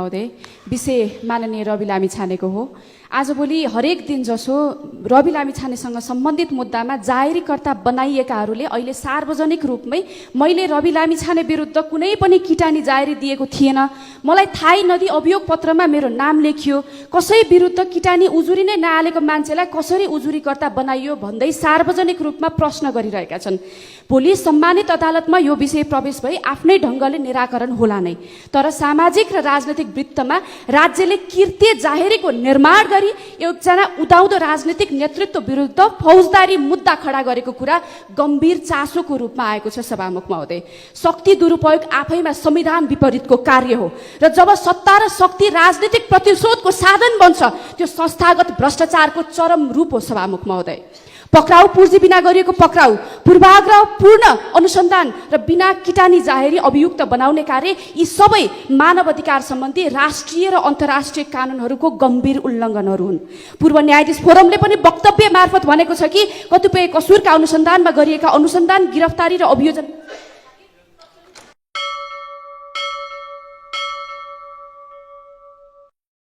महोदय, विषय माननीय रवि लामिछानेको हो। आजभोलि हरेक दिन जसो रवि लामिछानेसँग सम्बन्धित मुद्दामा जाहेरीकर्ता बनाइएकाहरूले अहिले सार्वजनिक रूपमै मैले रवि लामिछाने विरुद्ध कुनै पनि किटानी जाहेरी दिएको थिएन, मलाई थाहै नदिई अभियोग पत्रमा मेरो नाम लेखियो, कसै विरुद्ध किटानी उजुरी नै नहालेको मान्छेलाई कसरी उजुरीकर्ता बनाइयो भन्दै सार्वजनिक रूपमा प्रश्न गरिरहेका छन्। भोलि सम्मानित अदालतमा यो विषय प्रवेश भई आफ्नै ढङ्गले निराकरण होला नै, तर सामाजिक र राजनैतिक वृत्तमा राज्यले कृत्य जाहेरीको निर्माण गरी एकजना उदाउँदो राजनीतिक नेतृत्व विरुद्ध फौजदारी मुद्दा खडा गरेको कुरा गम्भीर चासोको रूपमा आएको छ। सभामुख महोदय, शक्ति दुरुपयोग आफैमा संविधान विपरीतको कार्य हो र जब सत्ता र शक्ति राजनीतिक प्रतिशोधको साधन बन्छ त्यो संस्थागत भ्रष्टाचारको चरम रूप हो। सभामुख महोदय, पक्राउ पुर्जी बिना गरिएको पक्राउ, पूर्वाग्रह पूर्ण अनुसन्धान र बिना किटानी जाहेरी अभियुक्त बनाउने कार्य यी सबै मानव अधिकार सम्बन्धी राष्ट्रिय र अन्तर्राष्ट्रिय कानुनहरूको गम्भीर उल्लङ्घनहरू हुन्। पूर्व न्यायाधीश फोरमले पनि वक्तव्य मार्फत भनेको छ कि कतिपय कसुरका अनुसन्धानमा गरिएका अनुसन्धान, गिरफ्तारी र अभियोजन